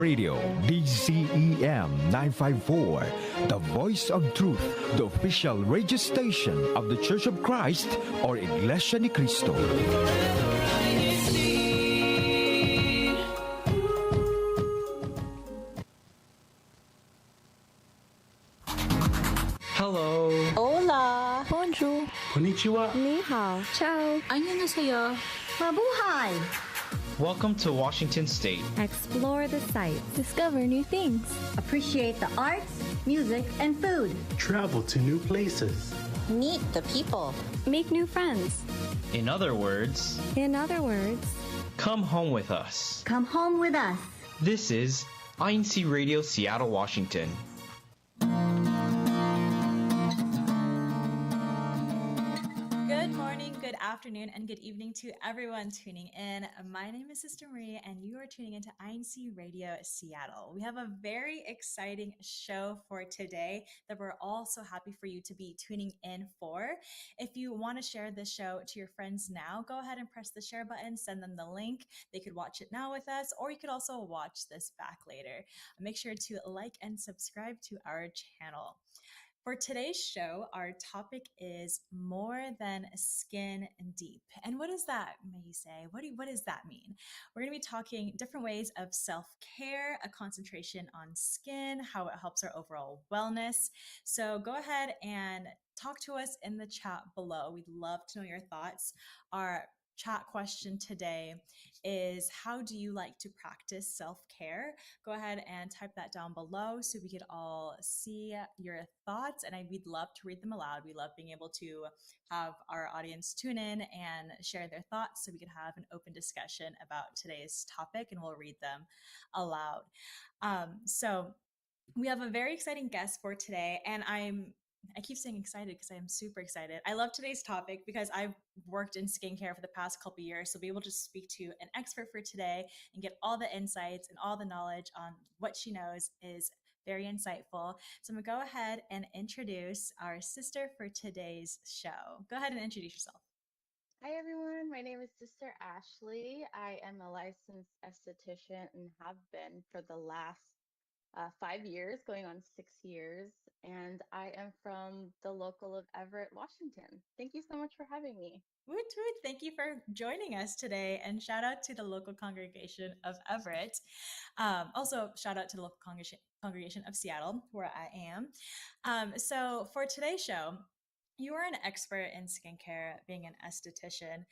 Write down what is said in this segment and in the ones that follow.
Radio DCEM 954, the voice of truth, the official radio station of the Church of Christ or Iglesianicristo. Hello. Hola! Bonjour! Konnichiwa. Ni hao! Ciao! Annyeonghaseyo! Mabuhay! Welcome to Washington State. Explore the sights. Discover new things. Appreciate the arts, music, and food. Travel to new places. Meet the people. Make new friends. In other words, come home with us. Come home with us. This is INCRadio Seattle, Washington. Good morning, good afternoon, and good evening to everyone tuning in. My name is Sister Marie, and you are tuning into INCRadio Seattle. We have a very exciting show for today that we're all so happy for you to be tuning in for. If you want to share this show to your friends now, go ahead and press the share button, send them the link. They could watch it now with us, or you could also watch this back later. Make sure to like and subscribe to our channel. For today's show, our topic is more than skin deep. And what does that, may you say? What does that mean? We're going to be talking different ways of self-care, a concentration on skin, how it helps our overall wellness. So go ahead and talk to us in the chat below. We'd love to know your thoughts. Our chat question today is, how do you like to practice self-care? Go ahead and type that down below so we could all see your thoughts, and we'd love to read them aloud. We love being able to have our audience tune in and share their thoughts so we could have an open discussion about today's topic, and we'll read them aloud. So we have a very exciting guest for today, and I keep saying excited because I am super excited. I love today's topic because I've worked in skincare for the past couple of years. So be able to speak to an expert for today and get all the insights and all the knowledge on what she knows is very insightful. So I'm going to go ahead and introduce our sister for today's show. Go ahead and introduce yourself. Hi everyone, my name is Sister Ashley. I am a licensed esthetician and have been for the last 5 years, going on 6 years, and I am from the local of Everett, Washington. Thank you so much for having me. Woot woot. Thank you for joining us today, and shout out to the local congregation of Everett. Also, shout out to the local congregation of Seattle, where I am. So for today's show, you are an expert in skincare, being an esthetician.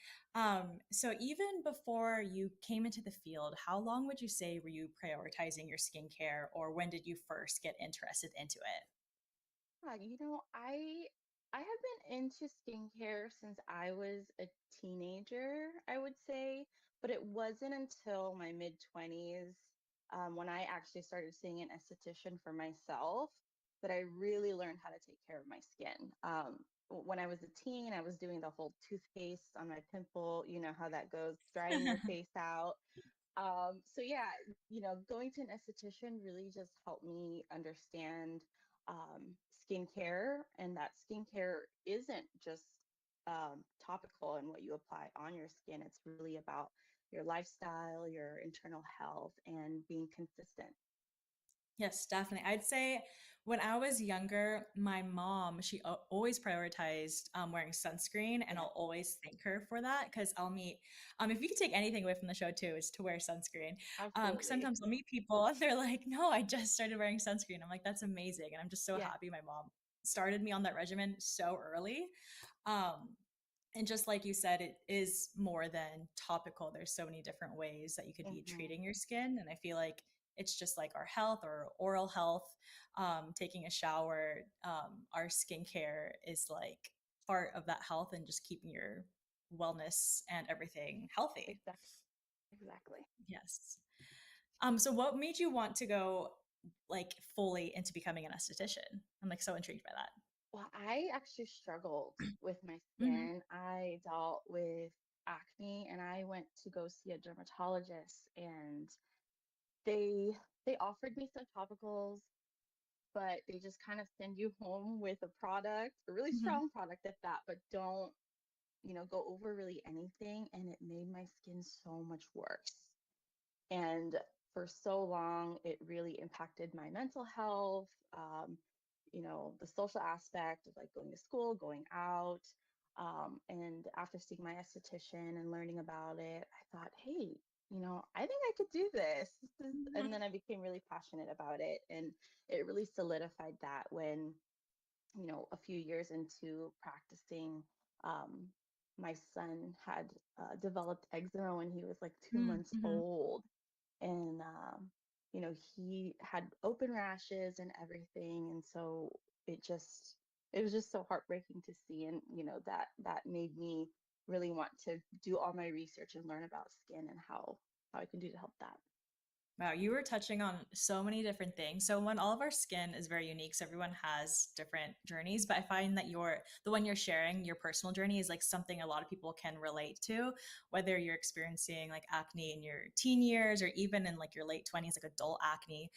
So even before you came into the field, how long would you say were you prioritizing your skincare, or when did you first get interested into it? I have been into skincare since I was a teenager, I would say, but it wasn't until my mid-20s when I actually started seeing an esthetician for myself that I really learned how to take care of my skin. When I was a teen, I was doing the whole toothpaste on my pimple, you know how that goes, drying your face out. So yeah, going to an esthetician really just helped me understand skincare, and that skincare isn't just topical and what you apply on your skin. It's really about your lifestyle, your internal health, and being consistent. Yes, definitely. I'd say when I was younger, my mom, she always prioritized wearing sunscreen, and I'll always thank her for that because I'll meet, if you could take anything away from the show too, is to wear sunscreen. Absolutely. Because sometimes I'll meet people and they're like, no, I just started wearing sunscreen. I'm like, that's amazing. And I'm just so Yeah. happy my mom started me on that regimen so early. And just like you said, it is more than topical. There's so many different ways that you could be treating your skin. And I feel like it's just like our health or oral health, taking a shower, our skincare is like part of that health and just keeping your wellness and everything healthy. Exactly. Yes. So what made you want to go like fully into becoming an esthetician? I'm like so intrigued by that. Well, I actually struggled with my Mhm. skin. I dealt with acne and I went to go see a dermatologist, and they offered me some topicals, but they just kind of send you home with a product, a really Mhm. strong product at that, but don't, go over really anything. And it made my skin so much worse. And for so long, it really impacted my mental health, the social aspect of like going to school, going out. And after seeing my esthetician and learning about it, I thought, hey, I think I could do this. And then I became really passionate about it. And it really solidified that when, a few years into practicing, my son had developed eczema when he was like 2 months Mm-hmm. old. And, he had open rashes and everything. And so it was just so heartbreaking to see. And, that made me really want to do all my research and learn about skin and how I can do to help that. Wow, you were touching on so many different things. So when all of our skin is very unique, so everyone has different journeys, but I find that the one you're sharing, your personal journey is like something a lot of people can relate to, whether you're experiencing like acne in your teen years or even in like your late 20s, like adult acne.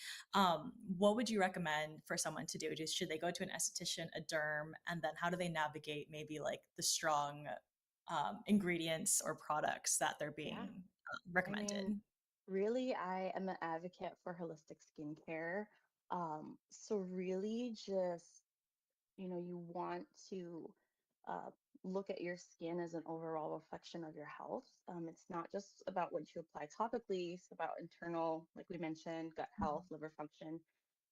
What would you recommend for someone to do? Should they go to an esthetician, a derm, and then how do they navigate maybe like the strong ingredients or products that they're Yeah. being I mean, recommended? really, I am an advocate for holistic skincare. So really just, you want to uh, look at your skin as an overall reflection of your health. It's not just about what you apply topically, it's about internal, like we mentioned, gut health, liver function,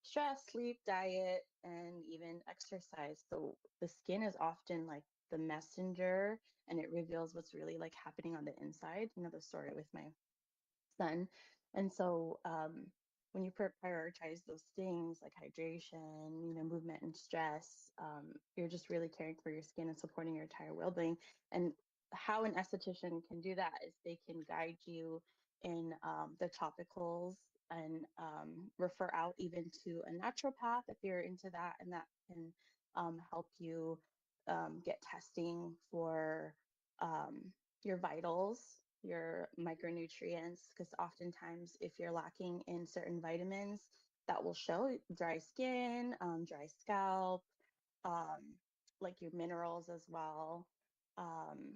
stress, sleep, diet, and even exercise. So the skin is often like the messenger, and it reveals what's really like happening on the inside. The story with my son. And so when you prioritize those things like hydration, movement and stress, you're just really caring for your skin and supporting your entire well-being. And how an esthetician can do that is they can guide you in the topicals and refer out even to a naturopath if you're into that, and that can help you get testing for your vitals, your micronutrients, because oftentimes if you're lacking in certain vitamins, that will show dry skin, dry scalp, um, like your minerals as well, um,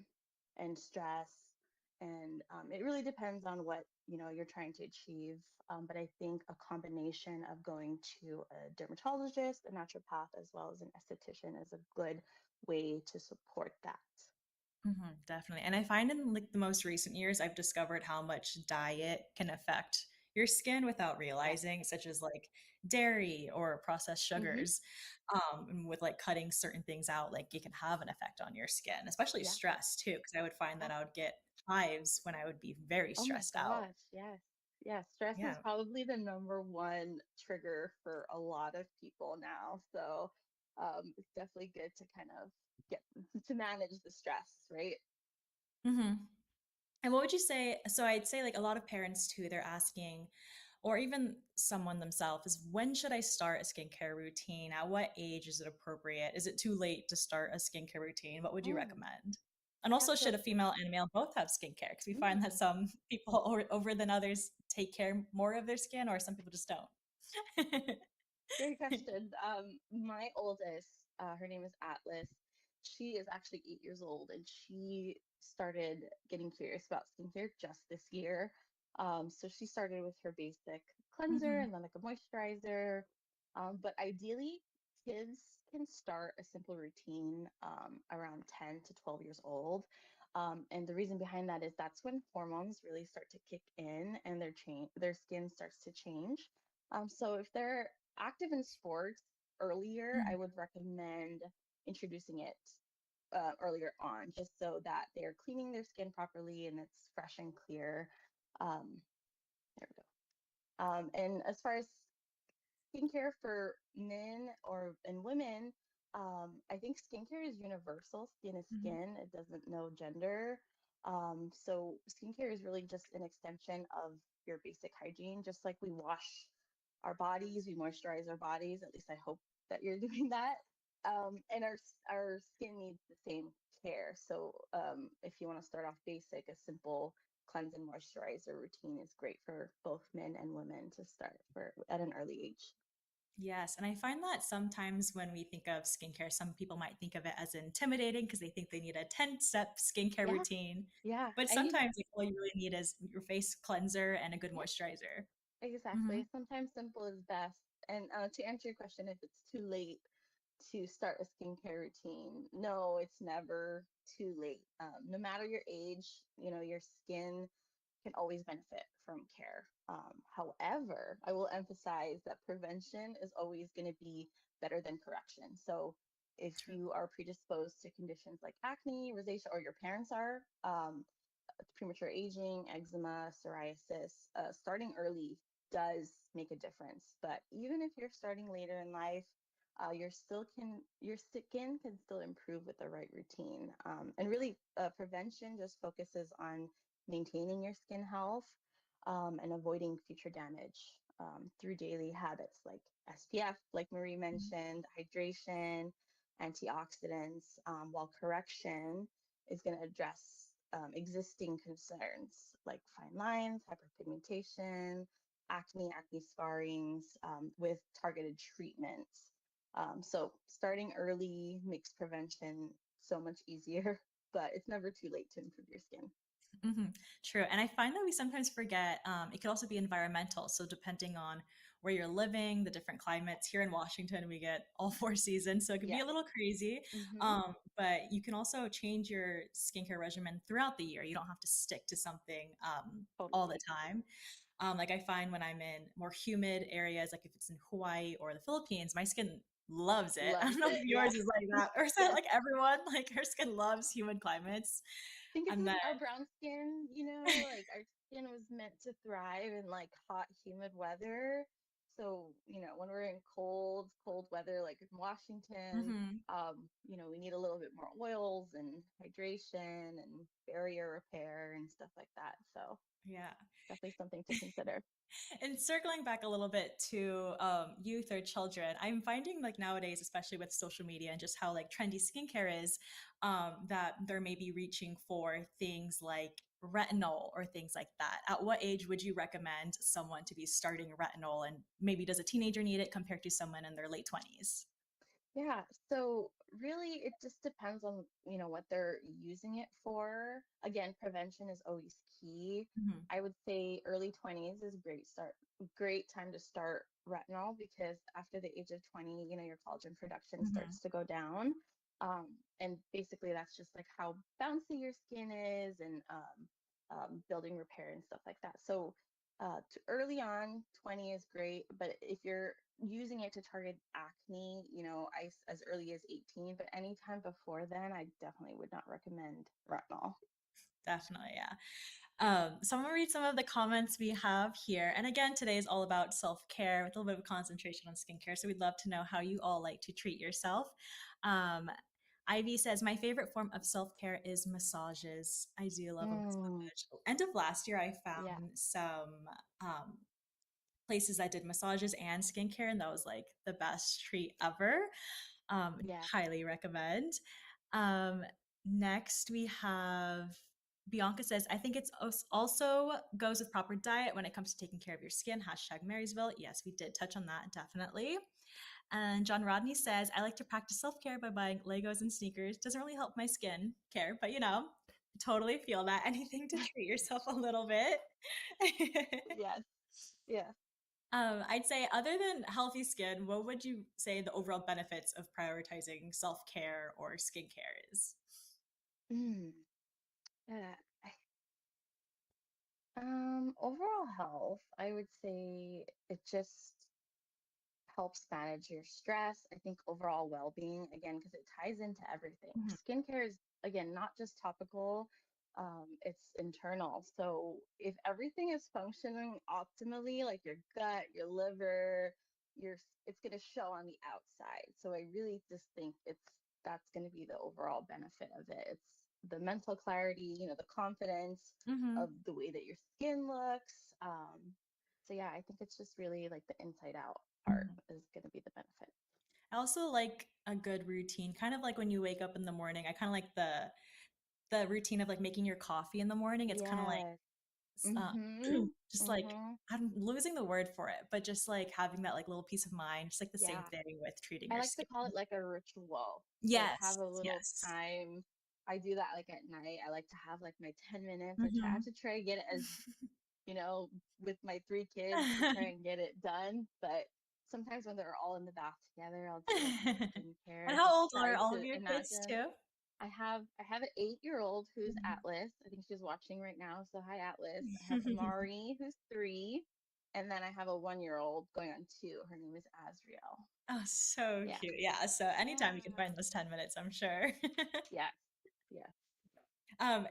and stress. And it really depends on what you're trying to achieve. But I think a combination of going to a dermatologist, a naturopath, as well as an esthetician is a good way to support that. Definitely. And I find in like the most recent years, I've discovered how much diet can affect your skin without Yes. realizing, such as like dairy or processed Mm-hmm. sugars. And with like cutting certain things out, like it can have an effect on your skin, especially Yeah. stress too. Because I would find Yeah. that I would get hives when I would be very Oh my stressed out. gosh, yes. Yeah, stress is Yeah. probably the number one trigger for a lot of people now. So it's definitely good to kind of get to manage the stress, right? hmm And what would you say? So I'd say like a lot of parents too, they're asking, or even someone themselves, is when should I start a skincare routine? At what age is it appropriate? Is it too late to start a skincare routine? What would you Mm, recommend? And yeah, also, so should a female and a male both have skincare? Because we find that mm, some people over than others take care more of their skin, or some people just don't. great question. My oldest, her name is Atlas. She is actually 8 years old, and she started getting curious about skincare just this year. So she started with her basic cleanser hmm and then like a moisturizer. But ideally, kids can start a simple routine around 10 to 12 years old. And the reason behind that is that's when hormones really start to kick in and their skin starts to change. So if they're active in sports earlier, I would recommend introducing it earlier on, just so that they're cleaning their skin properly and it's fresh and clear. Um, there we go. And as far as skincare for men and women, I think skincare is universal. Skin is hmm skin; it doesn't know gender. So skincare is really just an extension of your basic hygiene, just like we wash our bodies, we moisturize our bodies. At least I hope that you're doing that. And our skin needs the same care. So if you want to start off basic, a simple cleanse and moisturizer routine is great for both men and women to start at an early age. Yes. And I find that sometimes when we think of skincare, some people might think of it as intimidating because they think they need a 10-step skincare Yeah, routine. yeah. But And sometimes like, all you really need is your face cleanser and a good yeah, moisturizer. Exactly. Mhm. Sometimes simple is best. And to answer your question, if it's too late to start a skincare routine, no, it's never too late. No matter your age, your skin can always benefit from care. However, I will emphasize that prevention is always going to be better than correction. So if True. you are predisposed to conditions like acne, rosacea, or your parents are, premature aging, eczema, psoriasis, starting early does make a difference. But even if you're starting later in life, your skin can still improve with the right routine. And really, prevention just focuses on maintaining your skin health and avoiding future damage through daily habits like SPF, like Marie mentioned, hydration, antioxidants, while correction is going to address existing concerns like fine lines, hyperpigmentation, acne scarrings with targeted treatments. So starting early makes prevention so much easier, but it's never too late to improve your skin. True. And I find that we sometimes forget it could also be environmental. So, depending on where you're living, the different climates here in Washington, we get all 4 seasons. So, it could be a Yes. little crazy. Mm-hmm. But you can also change your skincare regimen throughout the year. You don't have to stick to something all the Totally. time. Like I find when I'm in more humid areas, like if it's in Hawaii or the Philippines, my skin loves it. I Loves don't know if it. Yeah. yours is like that, or is that Yes. like everyone? Like her skin loves humid climates. I think it's And like then our brown skin, like our skin was meant to thrive in like hot, humid weather. So, when we're in cold weather, like in Washington, Mhm. we need a little bit more oils and hydration and barrier repair and stuff like that. So Yeah. definitely something to consider. And circling back a little bit to youth or children, I'm finding like nowadays, especially with social media and just how like trendy skincare is, that they're maybe reaching for things like retinol or things like that. At what age would you recommend someone to be starting retinol? And maybe does a teenager need it compared to someone in their late 20s? Yeah, so really it just depends on, what they're using it for. Again, prevention is always key. Hmm. I would say early 20s is great time to start retinol because after the age of 20, your collagen production Hmm. starts to go down. And basically that's just like how bouncy your skin is and building repair and stuff like that. So early on, 20 is great, but if you're using it to target acne, as early as 18, but anytime before then, I definitely would not recommend retinol. Definitely, yeah. So I'm gonna read some of the comments we have here. And again, today is all about self-care with a little bit of concentration on skincare. So we'd love to know how you all like to treat yourself. Um, Ivy says, my favorite form of self-care is massages. I do love a Mm, massage. End of last year, I yeah, found some places that did massages and skincare, and that was like the best treat ever. yeah. Highly recommend. Um, Next, we have Bianca says, I think it's also goes with proper diet when it comes to taking care of your skin. Hashtag Marysville. Yes, we did touch on that, definitely. And John Rodney says, I like to practice self care by buying Legos and sneakers. Doesn't really help my skin care, but totally feel that. Anything to treat yourself a little bit. Yes, yes. I'd say, other than healthy skin, what would you say the overall benefits of prioritizing self care or skincare is? Mm, yeah. Overall health, I would say it just helps manage your stress. I think overall well-being, again, because it ties into everything. Mhm. Skincare is, again, not just topical, it's internal. So if everything is functioning optimally, like your gut, your liver, it's going to show on the outside. So I really just think that's going to be the overall benefit of it. It's the mental clarity, the confidence of Mhm. the way that your skin looks. So yeah, I think it's just really like the inside out part Mhm. is going to be the benefit. I also like a good routine, kind of like when you wake up in the morning. I kind of like the routine of like making your coffee in the morning. It's kind of like Yes. uh, Mhm. just like, Mhm. I'm losing the word for it, but just like having that like little peace of mind, just like the same Yeah. thing with treating I your like to skin. call it like a ritual. Like have Yes, a little yes. time. I do that like at night. I like to have like my 10 minutes. I Hmm. try to get it as with my 3 kids to try and get it done. But sometimes when they're all in the bath together, I'll do like some And skincare. how Just old are try all of to your kids imagine. too? I have an 8-year-old who's Mhm. Atlas. I think she's watching right now. So hi, Atlas. I have Amari who's 3, and then I have a 1-year-old going on 2. Her name is Azriel. Oh, so Yeah. cute. Yeah. So anytime you can Yeah. find those 10 minutes, I'm sure. Yes. Yes.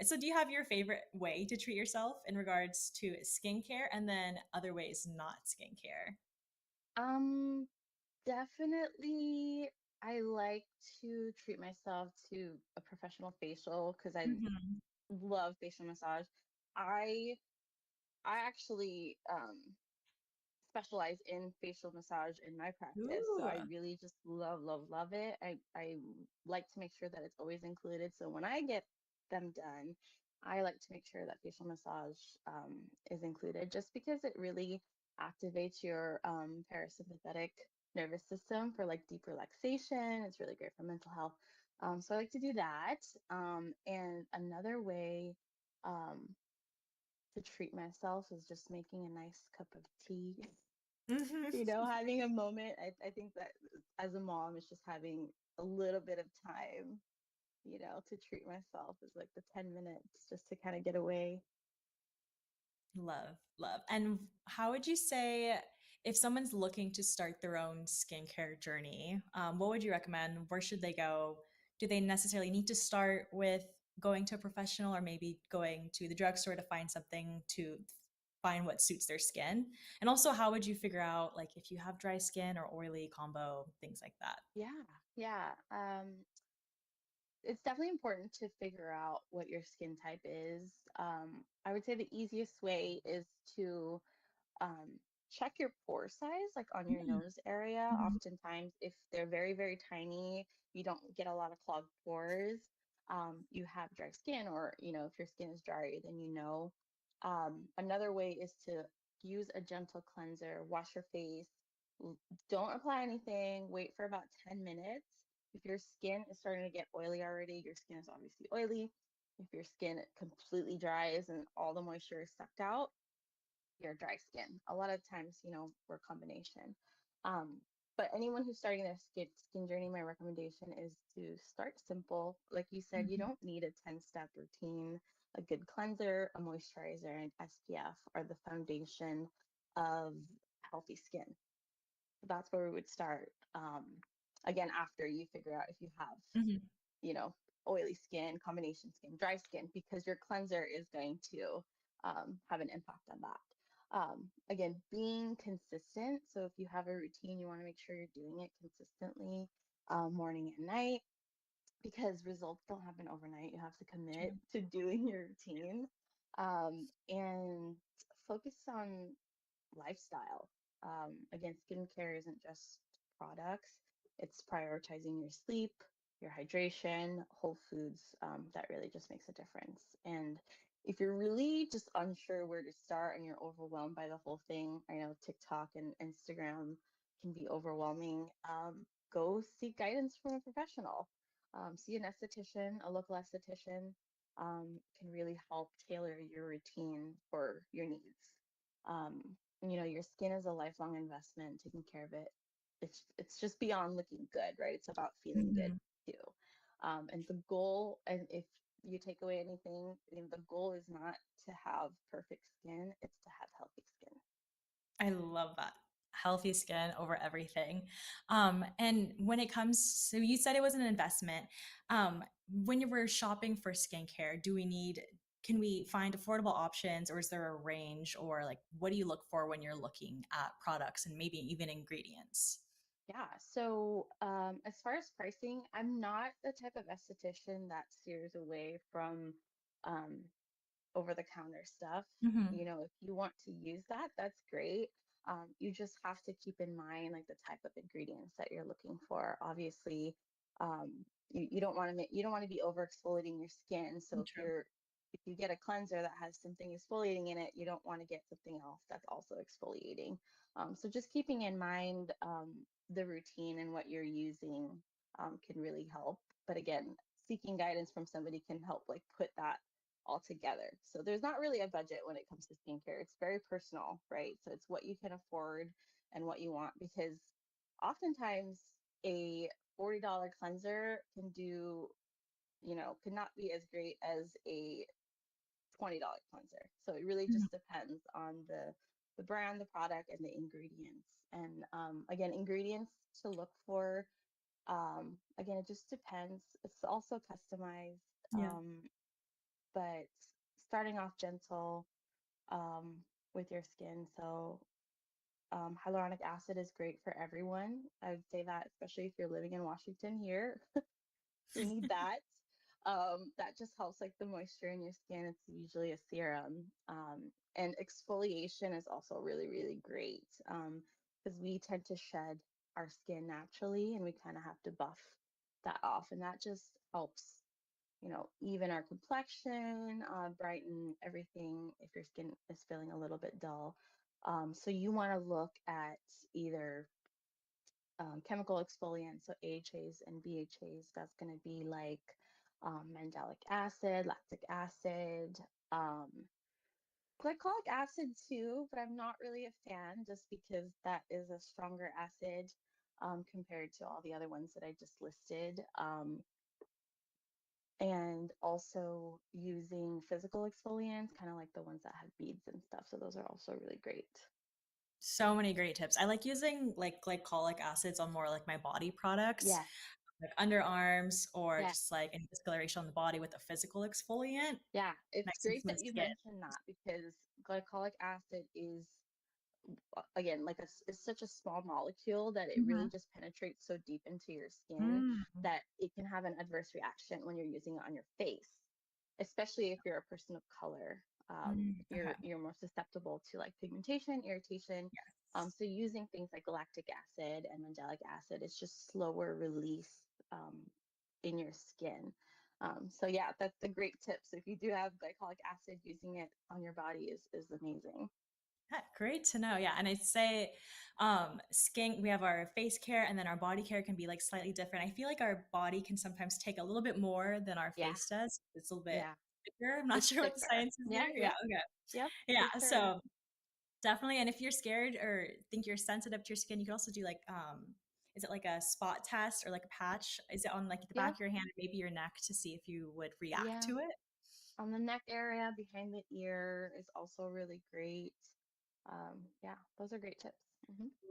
So do you have your favorite way to treat yourself in regards to skincare and then other ways not skincare? Um, Definitely, I like to treat myself to a professional facial because I Mhm. love facial massage. I I actually specialize in facial massage in my practice, so Ooh, I really just love, love, love it. I like to make sure that it's always included. So when I get them done, I like to make sure that facial massage is included, just because it really activates your parasympathetic nervous system for like deep relaxation. It's really great for mental health. So I like to do that. And another way um, to treat myself is just making a nice cup of tea. mhm. Having a moment. I think that as a mom, it's just having a little bit of time, to treat myself is like the 10 minutes just to kind of get away. Love, love. And how would you say if someone's looking to start their own skincare journey, what would you recommend? Where should they go? Do they necessarily need to start with going to a professional or maybe going to the drugstore to find something to find what suits their skin? And also, how would you figure out like if you have dry skin or oily combo, things like that? Yeah, yeah. It's definitely important to figure out what your skin type is. I would say the easiest way is to um, check your pore size, like on your Mm, nose area. mhm. Oftentimes, if they're very, very tiny, you don't get a lot of clogged pores. You have dry skin, or if your skin is dry, then Another way is to use a gentle cleanser, wash your face, don't apply anything, wait for about 10 minutes. If your skin is starting to get oily already, your skin is obviously oily. If your skin completely dries and all the moisture is sucked out, your dry skin. A lot of times, we're a combination. Um, but anyone who's starting their skin journey, my recommendation is to start simple. Like you said, you Mhm. don't need a 10-step routine. A good cleanser, a moisturizer, and SPF are the foundation of healthy skin. That's where we would start. Again, after you figure out if you have Mhm. you know, oily skin, combination skin, dry skin, because your cleanser is going to have an impact on that. Again, being consistent. So if you have a routine, you want to make sure you're doing it consistently, morning and night, because results don't happen overnight. You have to commit True. to doing your routine, and focus on lifestyle. Again, skincare isn't just products, it's prioritizing your sleep, your hydration, whole foods. That really just makes a difference. And if you're really just unsure where to start and you're overwhelmed by the whole thing, I know TikTok and Instagram can be overwhelming. Go seek guidance from a professional. See an esthetician, a local esthetician can really help tailor your routine for your needs. Your skin is a lifelong investment. Taking care of it, it's just beyond looking good, right? It's about feeling good Mhm. too. And the goal, and if you take away anything, the goal is not to have perfect skin, it's to have healthy skin. I love that. Healthy skin over everything. And when it comes, so you said it was an investment. When you were shopping for skincare, can we find affordable options, or is there a range, or like what do you look for when you're looking at products and maybe even ingredients? Yeah, so as far as pricing, I'm not the type of esthetician that steers away from um, over the counter stuff. Hmm. If you want to use that, that's great. You just have to keep in mind like the type of ingredients that you're looking for. Obviously, you don't want to you don't want to be over exfoliating your skin. So True. if you get a cleanser that has something exfoliating in it, you don't want to get something else that's also exfoliating. So just keeping in mind the routine and what you're using can really help. But again, seeking guidance from somebody can help like put that altogether. So there's not really a budget when it comes to skincare. It's very personal, right? So it's what you can afford and what you want, because oftentimes a $40 cleanser can do, could not be as great as a $20 cleanser. So it really just depends on the brand, the product, and the ingredients. And again, ingredients to look for. Again, it just depends. It's also customized. Yeah. But starting off gentle with your skin. So hyaluronic acid is great for everyone. I would say that, especially if you're living in Washington here, you need that. That just helps like the moisture in your skin. It's usually a serum. And exfoliation is also really, really great because we tend to shed our skin naturally and we kind of have to buff that off. And that just helps, even our complexion, brighten everything if your skin is feeling a little bit dull. So you want to look at either chemical exfoliants, so AHAs and BHAs. That's going to be like mandelic acid, lactic acid, um, glycolic acid too, but I'm not really a fan just because that is a stronger acid compared to all the other ones that I just listed. And also using physical exfoliants, kind of like the ones that have beads and stuff. So those are also really great. So many great tips. I like using like glycolic acids on more like my body products, Yes. like underarms or Yeah. just like any discoloration on the body with a physical exfoliant. Yeah. It's Nice and great smooth that you skin. mentioned that because glycolic acid is again like it's such a small molecule that it really just penetrates so deep into your skin that it can have an adverse reaction when you're using it on your face, especially if you're a person of color. Okay. You're more susceptible to like pigmentation, irritation. Yes. So using things like lactic acid and mandelic acid is just slower release in your skin. So yeah, that's a great tip. So if you do have glycolic acid, using it on your body is amazing. Yeah, great to know. Yeah. And I'd say skin, we have our face care and then our body care can be like slightly different. I feel like our body can sometimes take a little bit more than our Yeah. face does. It's a little bit Yeah. thicker. I'm not It's sure what the thicker. science is Yeah. there. Yeah. Yep. Okay. Yep. Yeah. For sure. So definitely. And if you're scared or think you're sensitive to your skin, you can also do like, is it like a spot test or like a patch? Is it on like the back Yep. of your hand or maybe your neck to see if you would react Yeah. to it? On the neck area behind the ear is also really great. Yeah, those are great tips.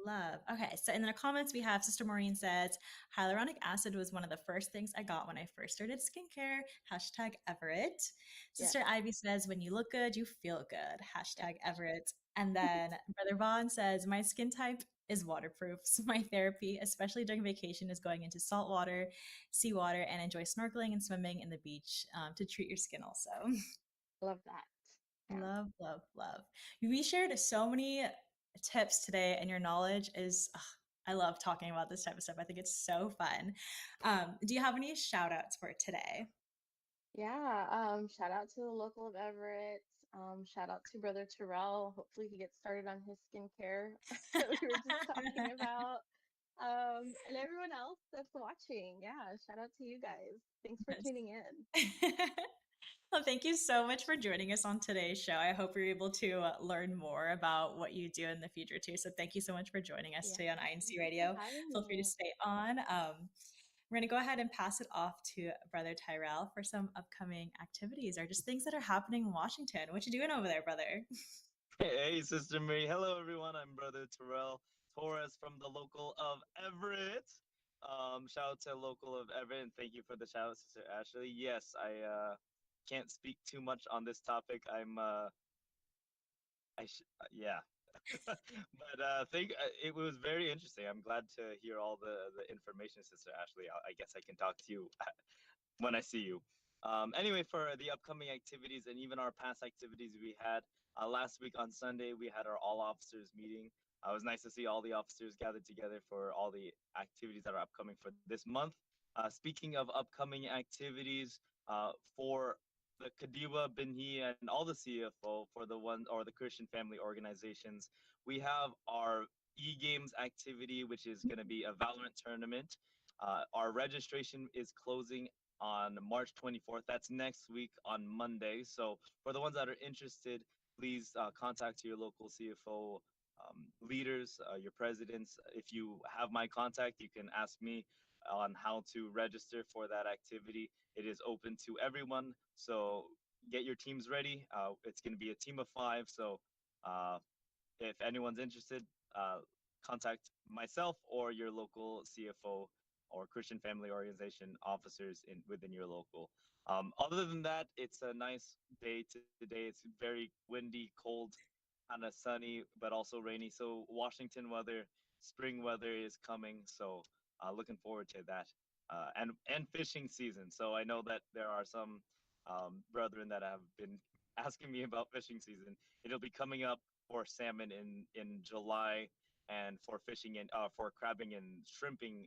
Love. Okay. So in the comments, we have Sister Maureen says, hyaluronic acid was one of the first things I got when I first started skincare. Hashtag Everett. Yes. Sister Ivy says, when you look good, you feel good. Hashtag Yes. Everett. And then Brother Vaughn says, my skin type is waterproof. So my therapy, especially during vacation, is going into salt water, seawater, and enjoy snorkeling and swimming in the beach to treat your skin also. Love that. Yeah. Love, love, love. We shared so many tips today, and your knowledge is, ugh, I love talking about this type of stuff. I think it's so fun. Do you have any shout outs for today? Yeah. Shout out to the local of Everett. Shout out to Brother Terrell. Hopefully he gets started on his skincare that we were just talking about. And everyone else that's watching. Yeah. Shout out to you guys. Thanks for Yes. tuning in. Well, thank you so much for joining us on today's show. I hope you're able to learn more about what you do in the future too. So thank you so much for joining us Yeah. today on Thank you INCRadio. for having Feel free to me. stay on. We're going to go ahead and pass it off to Brother Tyrell for some upcoming activities or just things that are happening in Washington. What you doing over there, brother? Hey, Sister Mary. Hello, everyone. I'm Brother Terrell Torres from the local of Everett. Shout out to local of Everett, and thank you for the shout out, Sister Ashley. Yes, I can't speak too much on this topic. Yeah. But it was very interesting. I'm glad to hear all the information, Sister Ashley. I guess I can talk to you when I see you. Anyway, for the upcoming activities and even our past activities we had last week on Sunday, we had our all officers meeting. It was nice to see all the officers gathered together for all the activities that are upcoming for this month. Speaking of upcoming activities, for the Kadiwa, Binhi, and all the CFO for the one or the Christian family organizations, we have our e-games activity, which is going to be a Valorant tournament. Our registration is closing on March 24th. That's next week on Monday. So for the ones that are interested, please contact your local CFO leaders, your presidents. If you have my contact, you can ask me on how to register for that activity. It is open to everyone. So get your teams ready. It's going to be a team of 5. So if anyone's interested, contact myself or your local CFO or Christian family organization officers within your local. Other than that, it's a nice day today. It's very windy, cold, kind of sunny, but also rainy. So Washington weather, spring weather is coming. So looking forward to that. And fishing season. So I know that there are some brethren that have been asking me about fishing season. It'll be coming up for salmon in July, and for fishing and for crabbing and shrimping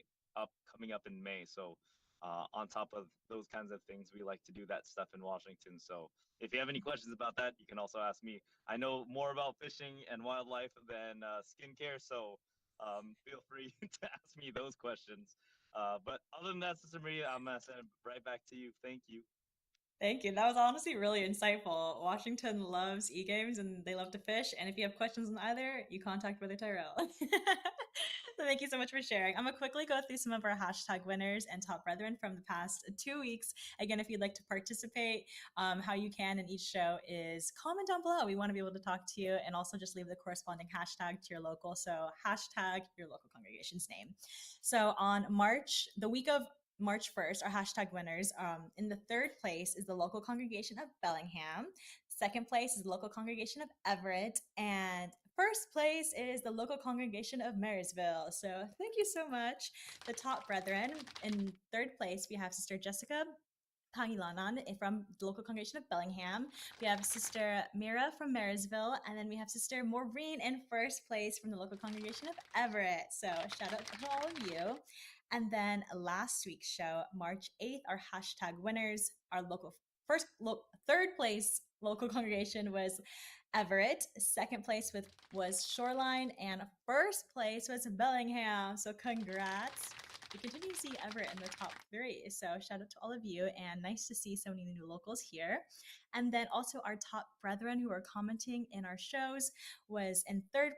coming up in May. So on top of those kinds of things, we like to do that stuff in Washington. So if you have any questions about that, you can also ask me. I know more about fishing and wildlife than skincare, so feel free to ask me those questions. But other than that, Sister Maria, I'm going to send it right back to you. Thank you. Thank you. That was honestly really insightful. Washington loves e-games and they love to fish. And if you have questions on either, you contact Brother Tyrell. So thank you so much for sharing. I'm going to quickly go through some of our hashtag winners and top brethren from the past 2 weeks. Again, if you'd like to participate, how you can in each show is comment down below. We want to be able to talk to you, and also just leave the corresponding hashtag to your local. So hashtag your local congregation's name. So on the week of March 1st, our hashtag winners, in the 3rd place is the local congregation of Bellingham. 2nd place is the local congregation of Everett. And 1st place is the local congregation of Marysville. So thank you so much. The top brethren. In 3rd place, we have Sister Jessica Pangilanan from the local congregation of Bellingham. We have Sister Mira from Marysville, and then we have Sister Maureen in 1st place from the local congregation of Everett. So shout out to all of you. And then last week's show, March 8th, our hashtag winners, our 3rd place local congregation was Everett. 2nd place was Shoreline, and 1st place was Bellingham. So congrats. We continue to see Everett in the top 3. So shout out to all of you, and nice to see so many new locals here. And then also our top brethren who are commenting in our shows was in 3rd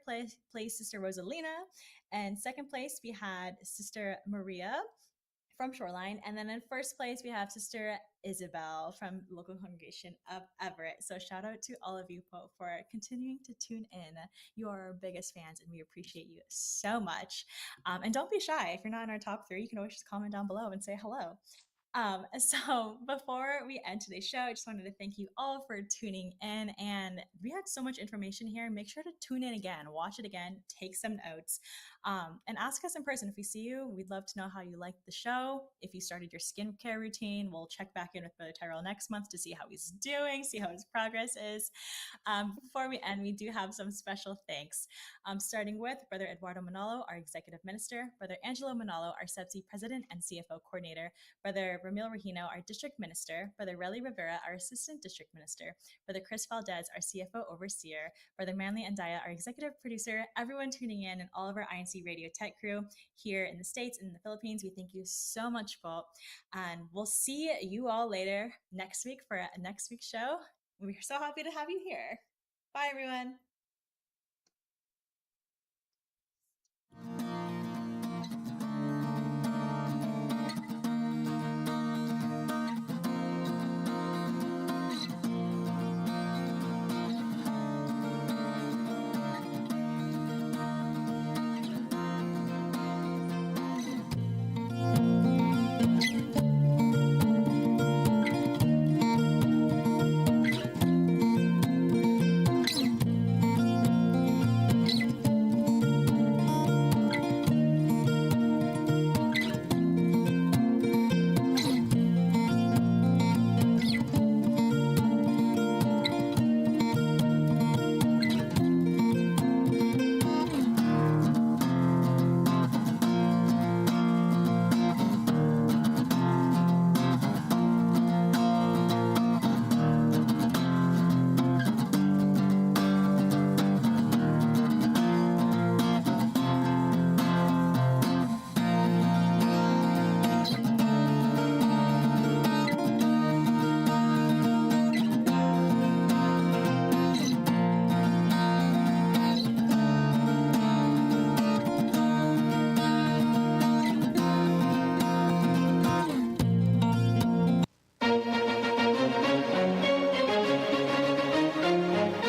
place Sister Rosalina, and 2nd place we had Sister Maria from Shoreline, and then in 1st place we have Sister Isabel from the local congregation of Everett. So shout out to all of you for continuing to tune in. You are our biggest fans, and we appreciate you so much. And don't be shy. If you're not in our top 3, you can always just comment down below and say hello. So before we end today's show, I just wanted to thank you all for tuning in, and we had so much information here. Make sure to tune in again, watch it again, take some notes, and ask us in person if we see you. We'd love to know how you liked the show. If you started your skincare routine, we'll check back in with Brother Tyrell next month to see how he's doing, see how his progress is. Before we end, we do have some special thanks, starting with Brother Eduardo Manalo, our Executive Minister, Brother Angelo Manalo, our CEBSI President and CFO Coordinator, Brother Ramil Regino, our District Minister, Brother Relly Rivera, our Assistant District Minister, Brother Chris Valdez, our CFO Overseer, Brother Manly Andaya, our Executive Producer, everyone tuning in, and all of our INC Radio Tech crew here in the States and in the Philippines. We thank you so much, Paul. And we'll see you all later next week for next week's show. We're so happy to have you here. Bye, everyone.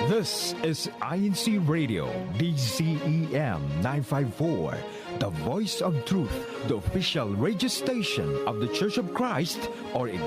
This is INCRadio, DZEM 954, the voice of truth, the official radio station of the Church of Christ or